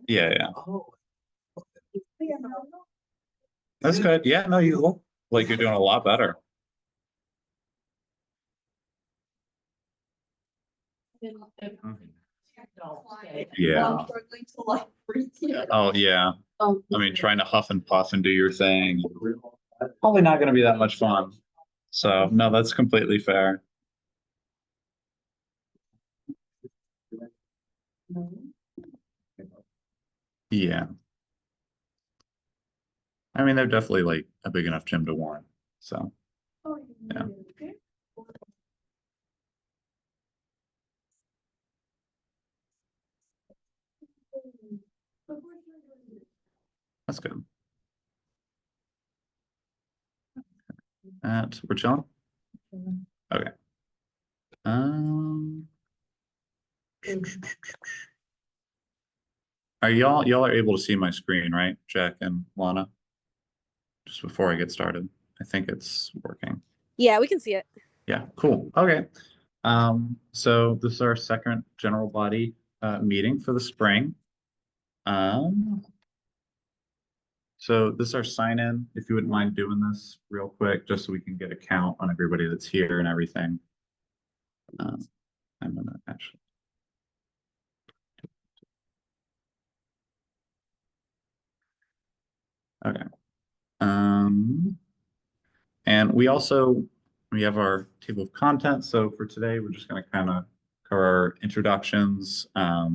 Yeah, yeah. Oh, That's good. Yeah, no, you look like you're doing a lot better. Yeah. Oh, yeah. I mean, trying to huff and puff and do your thing, probably not going to be that much fun. So, no, that's completely fair. Yeah. I mean, they're definitely like a big enough gym to warrant. So, yeah, that's good. We're chilling. Okay. Um, are y'all are able to see my screen, right, Jack and Lana? Just before I get started, I think it's working. Yeah, we can see it. Yeah, cool. Okay. So this is our second general body meeting for the spring. Um, so this is our sign in. If you wouldn't mind doing this real quick, just so we can get a count on everybody that's here and everything. I'm gonna actually. Okay. Um, and we have our table of contents. So for today, we're just going to kind of cover our introductions, our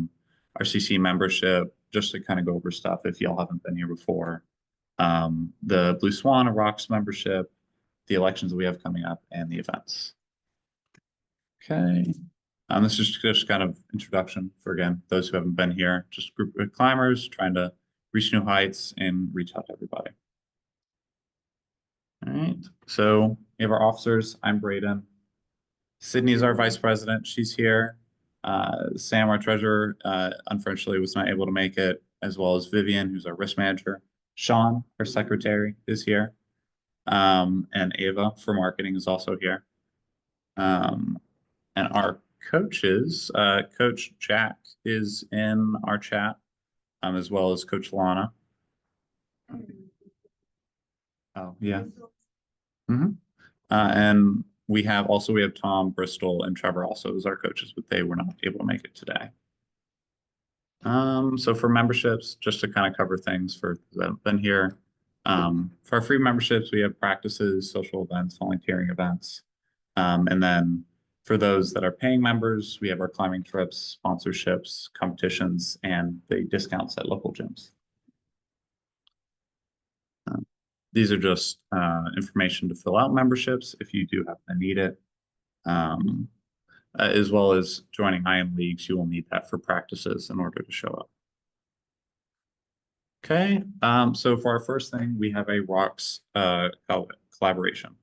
CC membership, just to kind of go over stuff if y'all haven't been here before. The Blue Swan and Rocks membership, the elections that we have coming up, and the events. Okay. This is just kind of introduction for, again, those who haven't been here, just a group of climbers trying to reach new heights and reach out to everybody. All right. So we have our officers. I'm Braden. Sydney is our vice president. She's here. Sam, our treasurer, unfortunately was not able to make it, as well as Vivian, who's our risk manager. Sean, our secretary, is here. And Ava for marketing is also here. And our coaches, Coach Jack is in our chat, as well as Coach Lana. Oh, yeah. Mm-hmm. And we have Tom, Bristol, and Trevor also as our coaches, but they were not able to make it today. So for memberships, just to kind of cover things for those that have been here. For our free memberships, we have practices, social events, volunteering events. And then for those that are paying members, we have our climbing trips, sponsorships, competitions, and the discounts at local gyms. These are just information to fill out memberships if you do happen to need it. As well as joining IM leagues, you will need that for practices in order to show up. Okay, so for our first thing, we have a Rocks collaboration.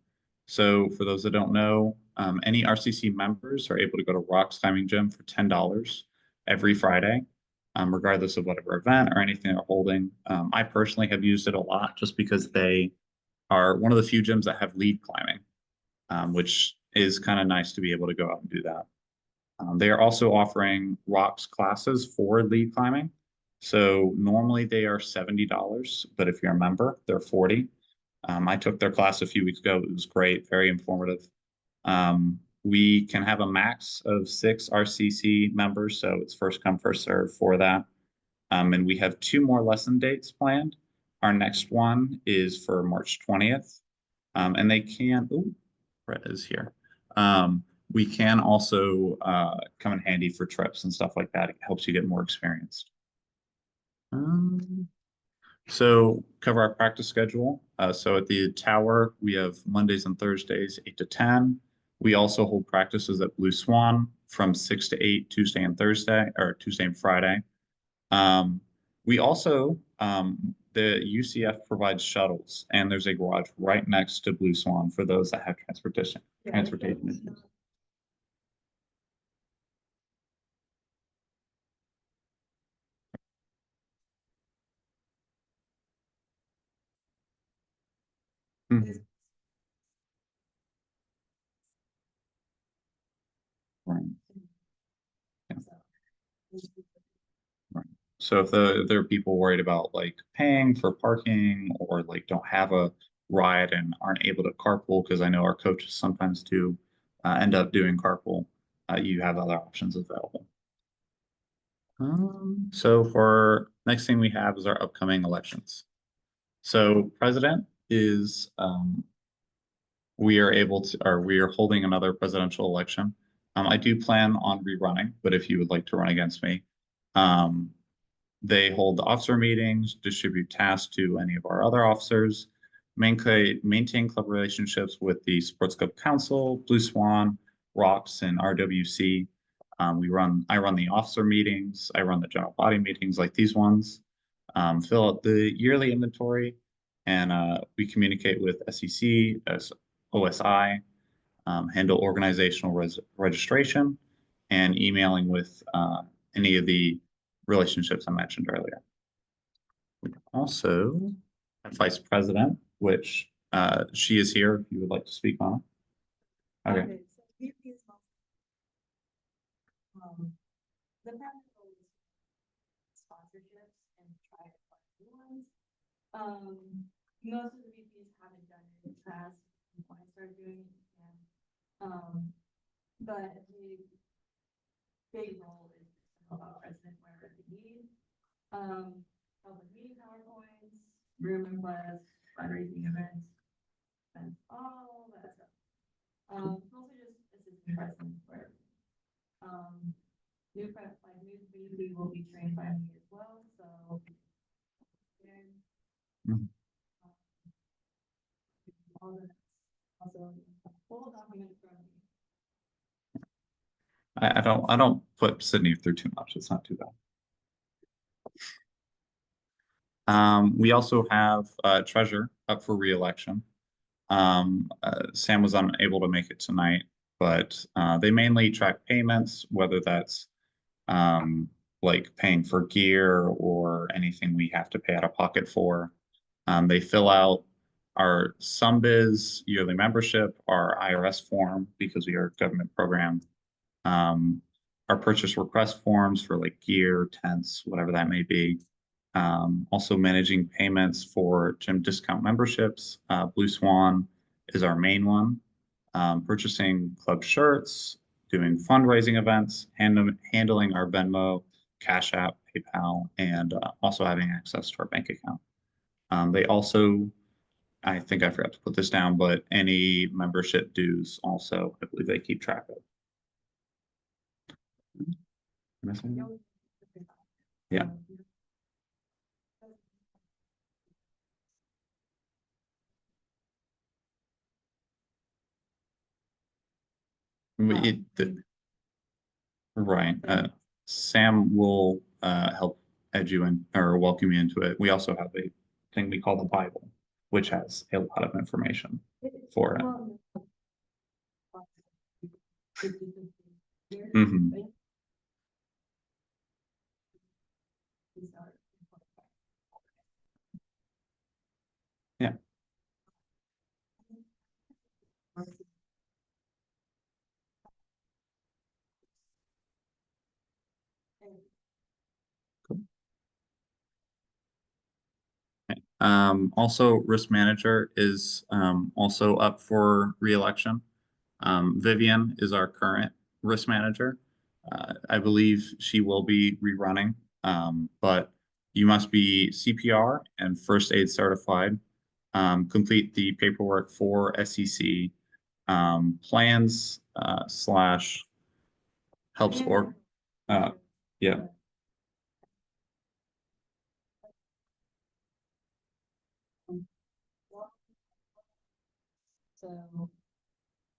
So for those that don't know, any RCC members are able to go to Rocks Climbing Gym for $10 every Friday, regardless of whatever event or anything they're holding. I personally have used it a lot just because they are one of the few gyms that have lead climbing, which is kind of nice to be able to go out and do that. They are also offering Rocks classes for lead climbing. So normally they are $70, but if you're a member, they're 40. I took their class a few weeks ago. It was great, very informative. We can have a max of 6 RCC members, so it's first come, first serve for that. And we have 2 more lesson dates planned. Our next one is for March 20th. And they can, oh, Brett is here. We can also come in handy for trips and stuff like that. It helps you get more experienced. So cover our practice schedule. So at the tower, we have Mondays and Thursdays, 8 to 10. We also hold practices at Blue Swan from 6 to 8, Tuesday and Thursday, or Tuesday and Friday. We also, the UCF provides shuttles, and there's a garage right next to Blue Swan for those that have transportation issues. Mhm. Right. Yeah. So if there are people worried about like paying for parking or like don't have a ride and aren't able to carpool, because I know our coaches sometimes do end up doing carpool, you have other options available. So for next thing we have is our upcoming elections. So president is we are able to, or we are holding another presidential election. I do plan on rerunning, but if you would like to run against me, um, they hold officer meetings, distribute tasks to any of our other officers, maintain club relationships with the Sports Club Council, Blue Swan, Rocks, and RWC. I run the officer meetings, I run the general body meetings like these ones, fill out the yearly inventory, and we communicate with SEC as OSI, handle organizational registration, and emailing with any of the relationships I mentioned earlier. We also have Vice President, which she is here if you would like to speak on it. Okay. So VP is the primary goal is sponsorships and try to find new ones. Most of the VPs haven't done it in the past. When I started doing it, and but the big role is to help out president wherever they need. Help with meeting PowerPoints, room requests, fundraising events, and all that stuff. Also just assistant president where new VP will be trained by me as well. So Mhm. all the also full document from me. I don't put Sydney through too much. It's not too bad. We also have Treasurer up for re-election. Sam was unable to make it tonight, but they mainly track payments, whether that's like paying for gear or anything we have to pay out of pocket for. They fill out our SumBiz yearly membership, our IRS form because we are a government program, um, our purchase request forms for like gear, tents, whatever that may be. Also managing payments for gym discount memberships. Blue Swan is our main one. Purchasing club shirts, doing fundraising events, handling our Venmo, Cash App, PayPal, and also having access to our bank account. They also, I think I forgot to put this down, but any membership dues also, I believe they keep track of. Missing? Yeah. Right. Sam will help edge you in or welcome you into it. We also have a thing we call the Bible, which has a lot of information for it. Mhm. Yeah. Cool. Also, risk manager is also up for re-election. Vivian is our current risk manager. I believe she will be rerunning, but you must be CPR and first aid certified. Complete the paperwork for SEC plans slash helps or yeah. So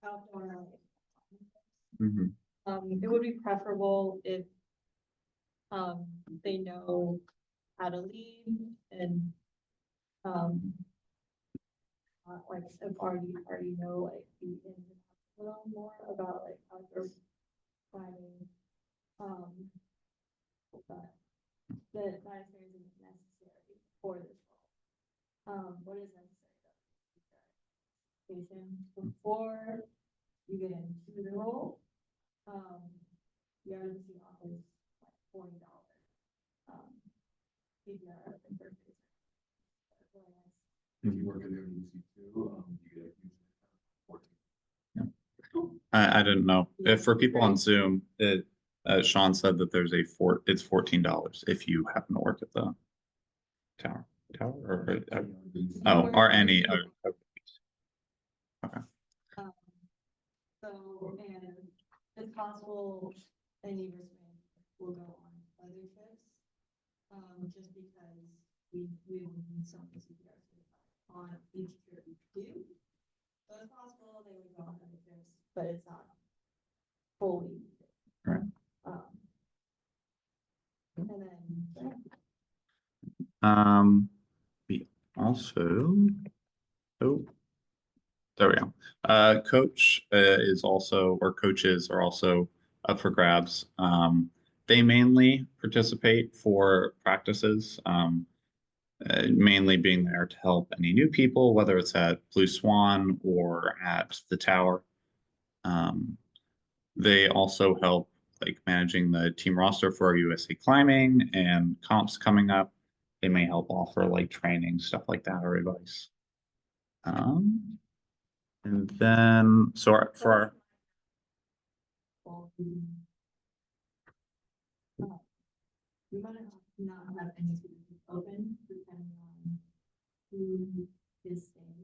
outdoor. Mhm. It would be preferable if they know how to lead and like if already know like the ins and outs a little more about like outdoor planning. But that my experience isn't necessary for this role. What is necessary though? Before you get into the role, the RDC offers like $40 PBR and birthdays. If you work in there, you see too, you get usually 14. I didn't know. If for people on Zoom, Sean said that there's it's $14 if you happen to work at the tower. Oh, or any. Okay. So, and it's possible any riskman will go on other trips. Just because we will need some CPR on each trip we do. So it's possible they would go on other trips, but it's not fully. Right. And then, We also, oh, there we go. Coach is also, or coaches are also up for grabs. They mainly participate for practices, mainly being there to help any new people, whether it's at Blue Swan or at the tower. They also help like managing the team roster for USA Climbing and comps coming up. They may help offer like training, stuff like that, or advice. And then, so for our, we might not have any students open depending on who is staying.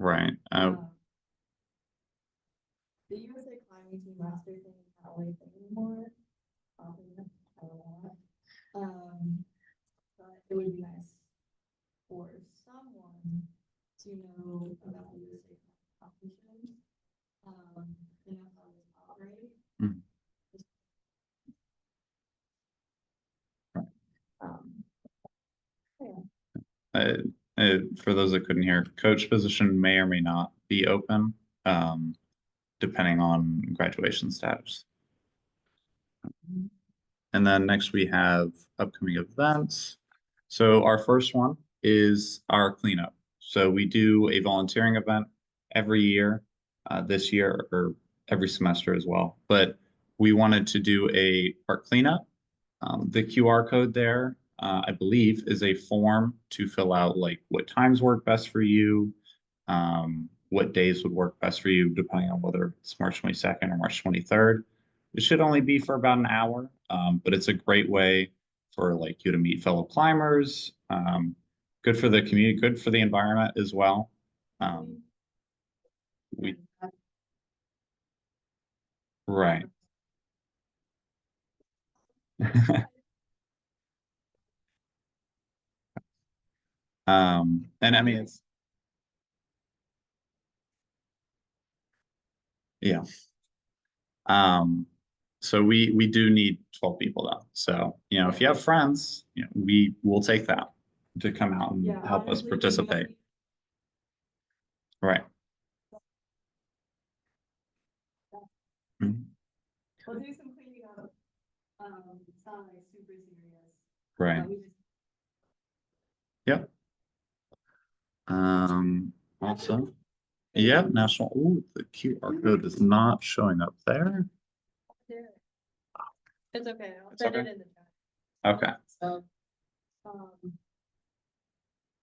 right, The USA Climbing Team roster thing is not really a thing anymore. Probably not, I don't know. But it would be nice for someone to know about the USA competition. And know how they operate. Mhm. For those that couldn't hear, coach position may or may not be open, depending on graduation status. And then next we have upcoming events. So our first one is our cleanup. So we do a volunteering event every year, this year or every semester as well. But we wanted to do a park cleanup. The QR code there, I believe, is a form to fill out like what times work best for you, what days would work best for you, depending on whether it's March 22nd or March 23rd. It should only be for about an hour, but it's a great way for like you to meet fellow climbers. Good for the community, good for the environment as well. We right. And I mean it's yeah. So we do need 12 people though. So, you know, if you have friends, you know, we will take that to come out and Yeah, help us honestly, participate. Right. Mhm. We'll do some cleaning up. It's not like super serious. Right. We just Yep. Also, yeah, national. Ooh, the QR code is not showing up there. It's okay. I'll It's send it okay. in the chat. Okay. So,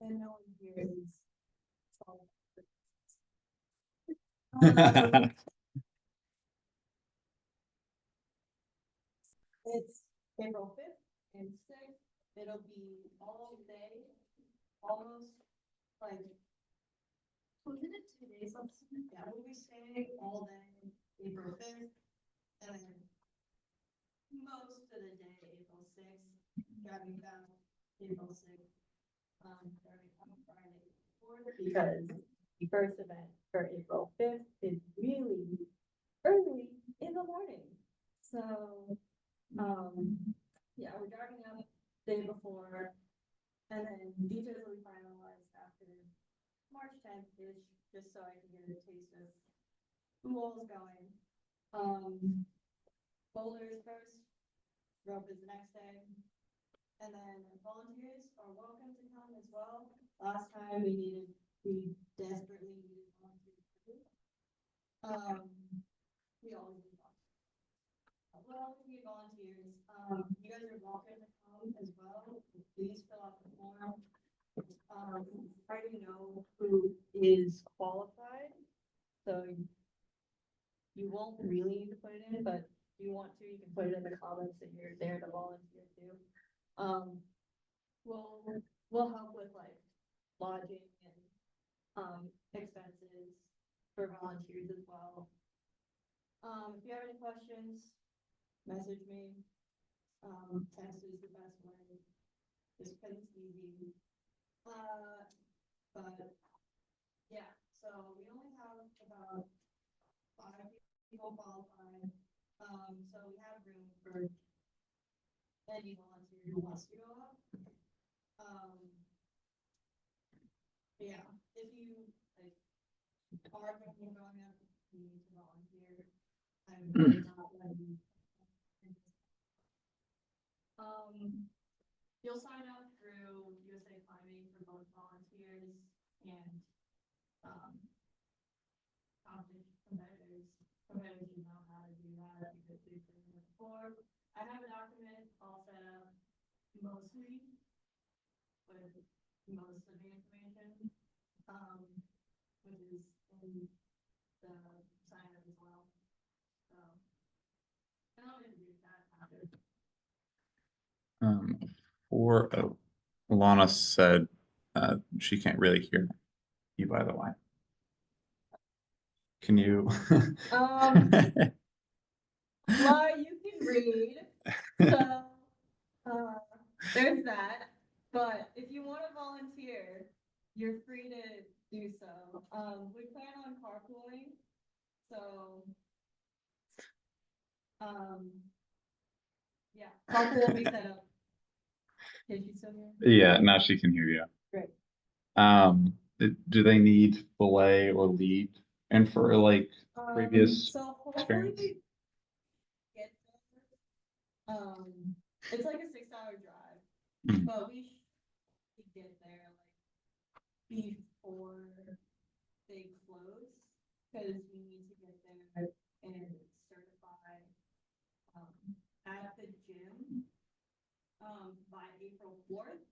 and no one here is. It's April 5th and 6th. It'll be all day, almost like. Wasn't it 2 days? Yeah, we'll be staying all day, April 5th, and then most of the day, April 6th, driving back, April 6th. Driving on Friday 4th, because the first event for April 5th is really early in the morning. So, yeah, we're driving up day before, and then details will be finalized after March 10th-ish, just so I can get a taste of who all is going. Boulders first, rope is the next day, and then volunteers are welcome to come as well. Last time we desperately needed volunteers. We always need volunteers. We always need volunteers. You guys are welcome to come as well. please fill out the form. I already know who is qualified, so you won't really need to put it in, but if you want to, you can put it in the comments that you're there to volunteer too. We'll help with like lodging and expenses for volunteers as well. If you have any questions, message me. Text is the best way, just because it's easy. But yeah, so we only have about 5 people qualified. So we have room for any volunteer who wants to go up. Yeah, if you like are going up, you need to volunteer. I'm really not letting. You'll sign up through USA Climbing for both volunteers and competitors. Competitors, you know how to do that because we've done it before. I have a document all set up mostly with most of the information, which is in the sign up as well. So, and I'll introduce that after. Lana said she can't really hear you, by the way. Can you? Well, you can read, so, there's that, but if you want to volunteer, you're free to do so. We plan on carpooling, so, yeah, carpool will be set up. Did you still hear? Yeah, now she can hear you. Great. Do they need belay or lead? And for like previous So experience? hopefully get there. It's like a 6-hour drive, Mhm. but we should get there like before they close, because we need to get there and certify at the gym by April 4th.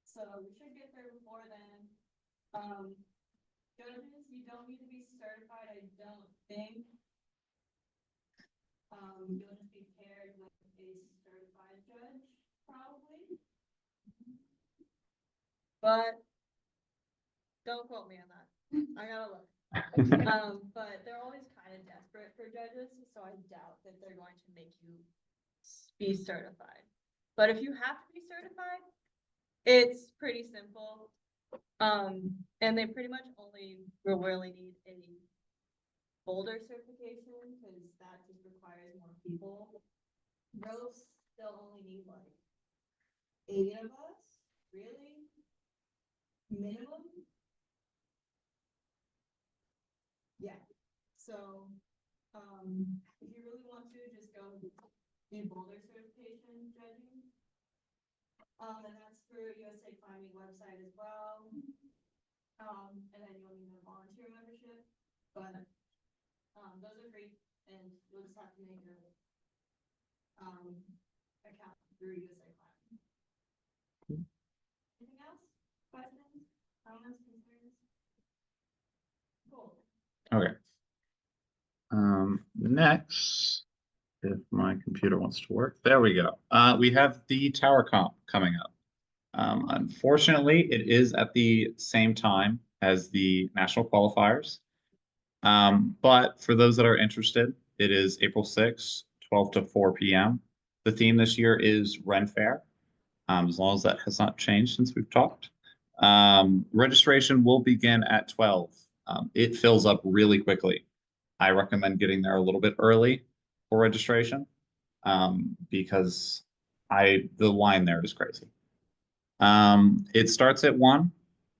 So we should get there before then. Judges, you don't need to be certified, I don't think. You'll just be paired with a certified judge, probably. But don't quote me on that. I gotta look. But they're always kind of desperate for judges, so I doubt that they're going to make you be certified. But if you have to be certified, it's pretty simple. And they pretty much only really need a boulder certification, because that just requires more people. Ropes, they'll only need like 8 of us, really? Minimum? Yeah, so, if you really want to, just go do boulder certification judging. And that's through USA Climbing website as well. And then you'll need a volunteer membership, but, those are free, and you'll just have to make a, account through USA Climbing. Anything else? Questions? Comments? Concerns? Cool. Okay. Next, if my computer wants to work, there we go. We have the tower comp coming up. Unfortunately, it is at the same time as the national qualifiers. But for those that are interested, it is April 6th, 12 to 4 p.m. The theme this year is Ren Fair, as long as that has not changed since we've talked. Registration will begin at 12. It fills up really quickly. I recommend getting there a little bit early for registration, because the line there is crazy. It starts at 1,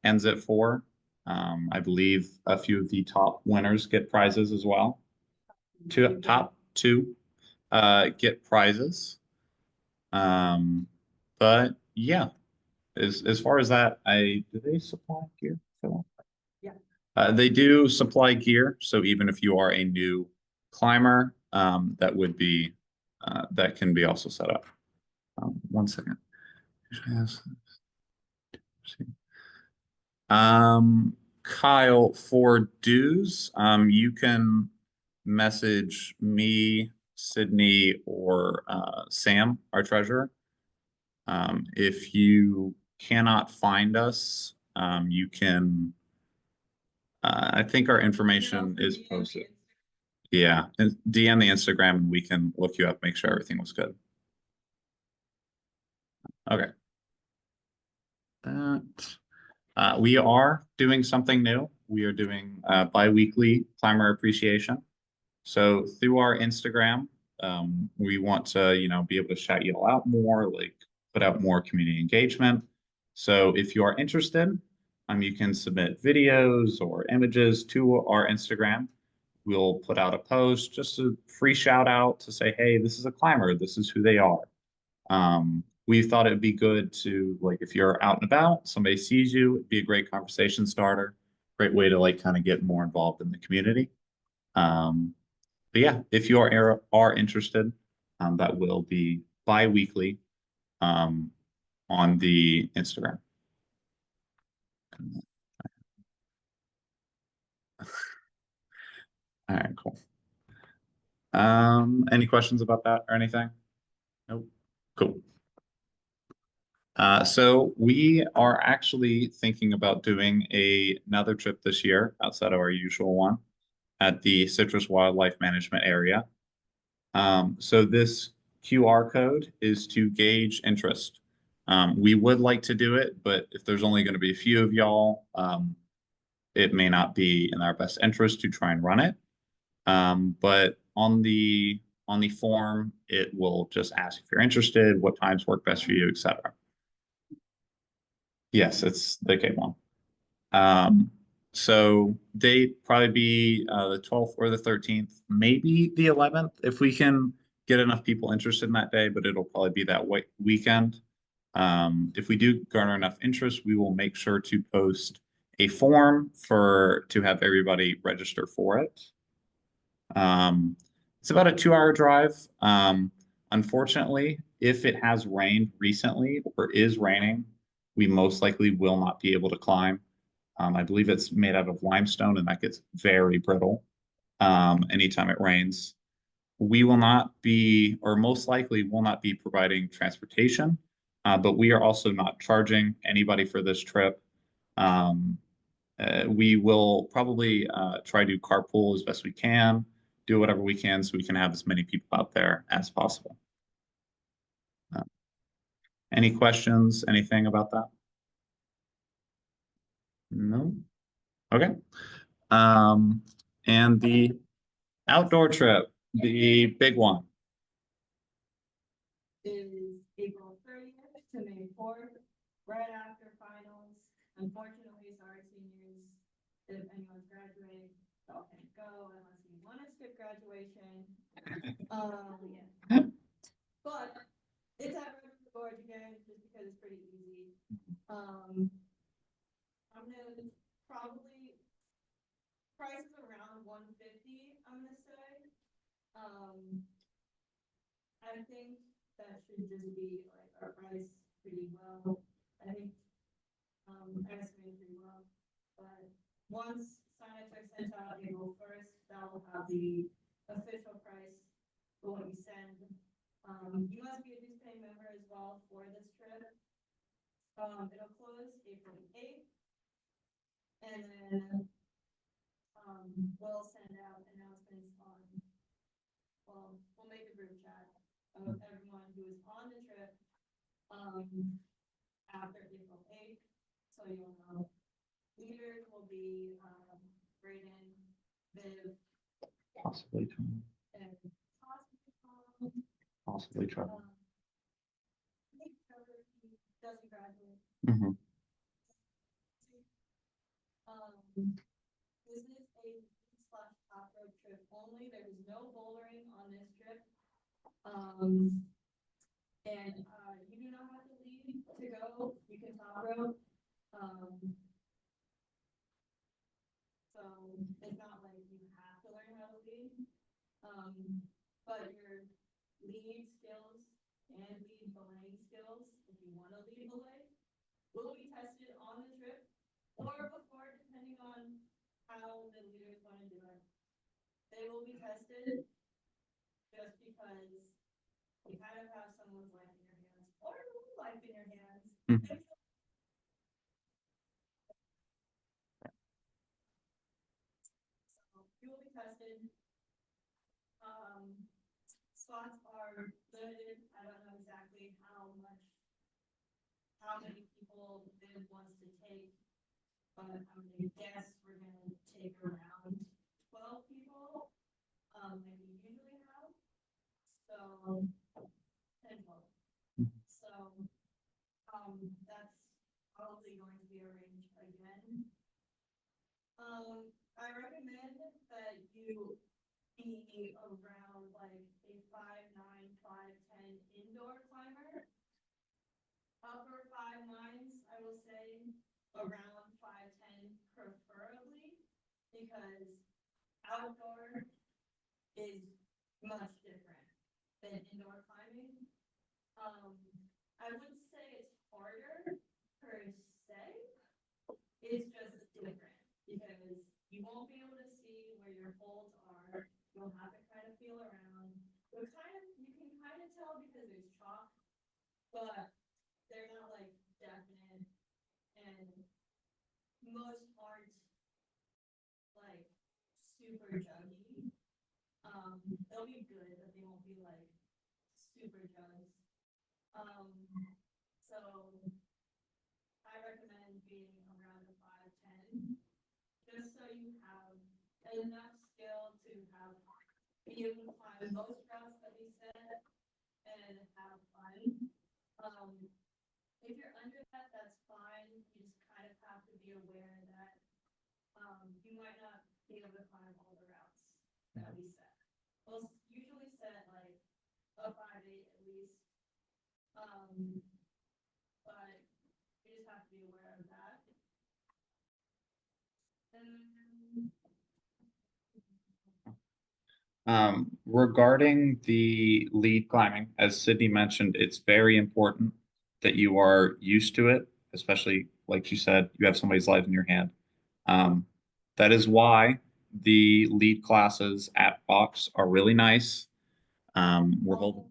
ends at 4. I believe a few of the top winners get prizes as well. Top two get prizes. But yeah, as far as that, do they supply gear? Yeah. They do supply gear, so even if you are a new climber, that can be also set up. 1 second. Yes. Kyle, for dues, you can message me, Sydney, or Sam, our treasurer. If you cannot find us, you can. I think our information is posted. Yeah, and DM the Instagram, and we can look you up, make sure everything was good. Okay. That we are doing something new. We are doing bi-weekly climber appreciation. So through our Instagram, we want to, be able to shout you all out more, like put out more community engagement. So if you are interested, you can submit videos or images to our Instagram. We'll put out a post, just a free shout out to say, hey, this is a climber, this is who they are. We thought it'd be good to, like, if you're out and about, somebody sees you, it'd be a great conversation starter, great way to like kind of get more involved in the community. Um, but yeah, if you are interested, that will be bi-weekly um, on the Instagram. All right, cool. Any questions about that or anything? Nope. Cool. So we are actually thinking about doing another trip this year outside of our usual one at the Citrus Wildlife Management Area. So this QR code is to gauge interest. We would like to do it, but if there's only going to be a few of y'all, it may not be in our best interest to try and run it. But on the form, it will just ask if you're interested, what times work best for you, etc. Yes, it's the K one. Um, so date probably be the 12th or the 13th, maybe the 11th if we can get enough people interested in that day, but it'll probably be that weekend. If we do garner enough interest, we will make sure to post a form to have everybody register for it. It's about a 2-hour drive. Unfortunately, if it has rained recently or is raining, we most likely will not be able to climb. I believe it's made out of limestone and that gets very brittle anytime it rains. We will not be, or most likely will not be providing transportation, but we are also not charging anybody for this trip. Um, we will probably try to carpool as best we can, do whatever we can so we can have as many people out there as possible. Uh, any questions, anything about that? No? Okay. Um, and the outdoor trip, the big one. Is April 30th to May 4th, right after finals. Unfortunately, sorry, seniors, if anyone's graduating, y'all can't go unless you want to skip graduation. Yeah. But it's at Redwood Gorge again, just because it's pretty easy. I'm gonna probably prices around 150, I'm gonna say. I think that should just be like our price pretty well. I think estimated pretty well. But once signups are sent out April 1st, that will have the official price for what you send. You must be a dues paying member as well for this trip. It'll close April 8th. And then we'll send out announcements we'll make a group chat of everyone who is on the trip after April 8th. So you'll know. Leaders will be Brayden, Viv, Possibly Tom. and possibly Tom. Possibly Trevor. I think Trevor, he doesn't graduate. Mhm. This is a /top road trip only. There is no bouldering on this trip. And you do not have to lead to go. You can top rope. So it's not like you have to learn how to lead. But your lead skills and lead belaying skills, if you want to lead the way, will be tested on the trip or before, depending on how the leaders want to do it. They will be tested just because you kind of have someone's life in your hands or your own life in your hands. Mhm. So you will be tested. Spots are limited. I don't know exactly how many people Viv wants to take, but I'm gonna guess we're gonna take around 12 people, like we usually have. So 10, 12. So, that's probably going to be arranged again. I recommend that you be around like a 5'9", 5'10" indoor climber. Upper 5'9s, I will say around 5'10", preferably, because outdoor is much different than indoor climbing. I wouldn't say it's harder per se. It's just different because you won't be able to see where your holds are. You'll have to kind of feel around. You can kind of tell because there's chalk, but they're not like definite, and most aren't like super juggy. They'll be good, but they won't be like super jugs. So I recommend being around a 5'10", just so you have enough skill to be able to climb most routes that we set and have fun. If you're under that, that's fine. You just kind of have to be aware that you might not be able to climb all the routes that we set. We'll usually set like a 5'8" at least. But you just have to be aware of that. Regarding the lead climbing, as Sydney mentioned, it's very important that you are used to it, especially like you said, you have somebody's life in your hand. Um, that is why the lead classes at Fox are really nice. We're holding.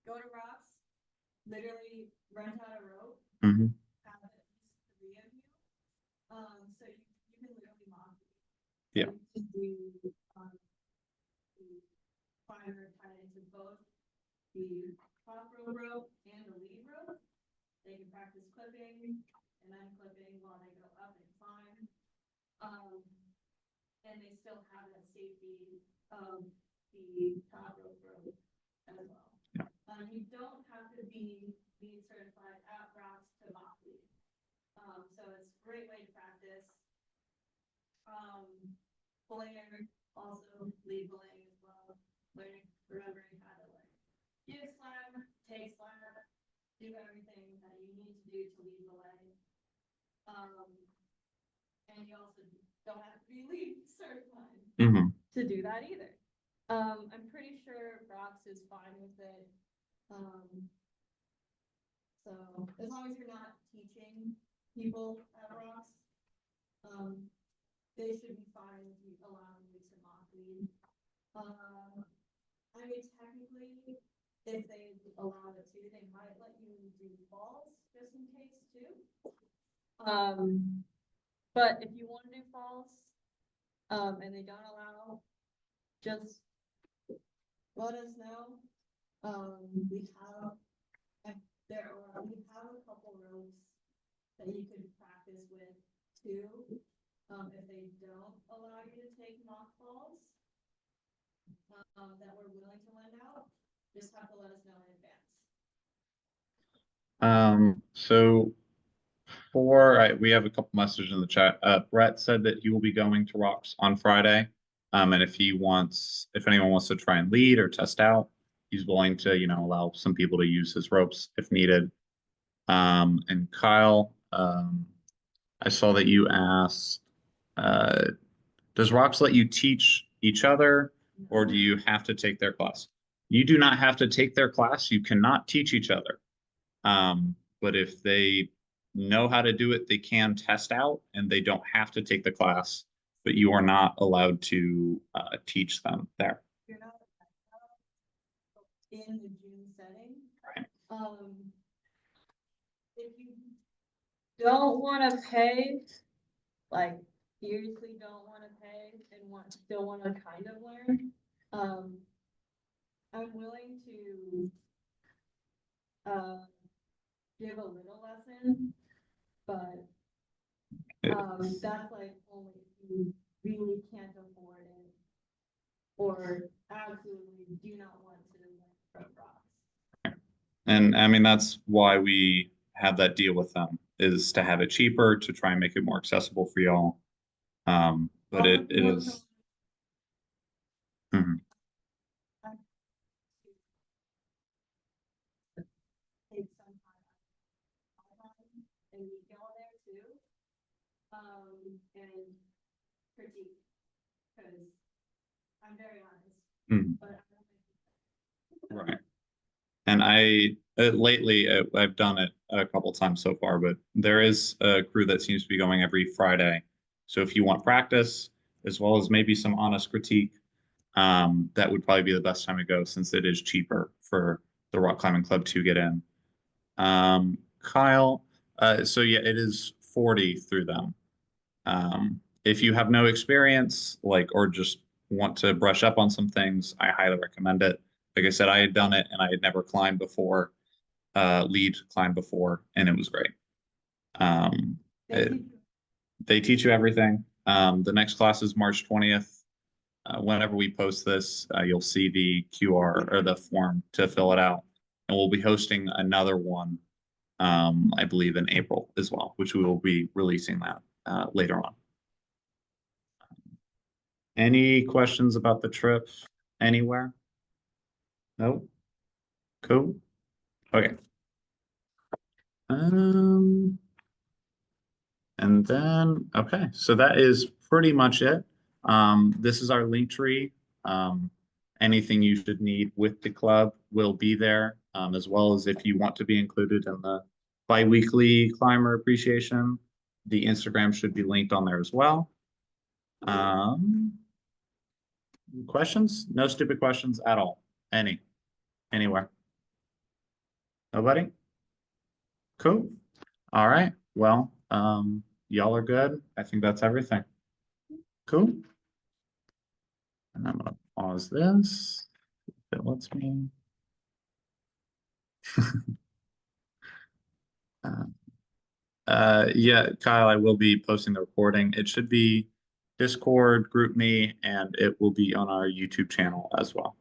Go to rocks, literally rent out a rope, Mhm. have at least 3 of you. So you can literally mock it. Yeah. You can do the climber tied into both the top rope and the lead rope. They can practice clipping and unclipping while they go up and climb. And they still have that safety of the top rope as well. You don't have to be lead certified at rocks to mock lead. So it's a great way to practice. Blair also lead belaying as well. Remembering how to like give slam, take slam, do everything that you need to do to lead belay. And you also don't have to be lead certified Mhm. to do that either. I'm pretty sure Rocks is fine with it. So as long as you're not teaching people at Rocks, they should be fine with you allowing you to mock lead. I mean, technically, if they allow it to, they might let you do falls just in case too. But if you want to do falls, and they don't allow, just let us know. We have a couple ropes that you could practice with too. If they don't allow you to take mock falls, that we're willing to lend out, just have to let us know in advance. So we have a couple messages in the chat. Brett said that he will be going to Rocks on Friday. And if anyone wants to try and lead or test out, he's willing to, allow some people to use his ropes if needed. And Kyle, I saw that you asked, does Rocks let you teach each other, or do you have to take their class? You do not have to take their class. You cannot teach each other. But if they know how to do it, they can test out and they don't have to take the class, but you are not allowed to teach them there. You're not in the June setting. Right. If you don't want to pay, like seriously don't want to pay and still want to kind of learn, I'm willing to give a little lesson, but that's like only if you really can't afford it or absolutely do not want to learn from rocks. And I mean, that's why we have that deal with them, is to have it cheaper, to try and make it more accessible for y'all. But it is. Mhm. Take some time and we go there too. And critique, because I'm very honest, Mhm. but Right. And lately I've done it a couple times so far, but there is a crew that seems to be going every Friday. So if you want practice as well as maybe some honest critique, that would probably be the best time to go since it is cheaper for the Rock Climbing Club to get in. Kyle, so yeah, it is 40 through them. If you have no experience, like, or just want to brush up on some things, I highly recommend it. Like I said, I had done it and I had never climbed before, lead climbed before, and it was great. Um, it- they teach you everything. The next class is March 20th. Whenever we post this, you'll see the QR or the form to fill it out. And we'll be hosting another one, I believe in April as well, which we will be releasing that later on. Any questions about the trip anywhere? No? Cool. Okay. Um, and then, okay, so that is pretty much it. This is our link tree. Anything you should need with the club will be there, as well as if you want to be included in the bi-weekly climber appreciation, the Instagram should be linked on there as well. Questions? No stupid questions at all. Anywhere. Nobody? Cool. All right. Well, y'all are good. I think that's everything. Cool. And I'm gonna pause this. If it lets me. Uh, yeah, Kyle, I will be posting the recording. It should be Discord, GroupMe, and it will be on our YouTube channel as well.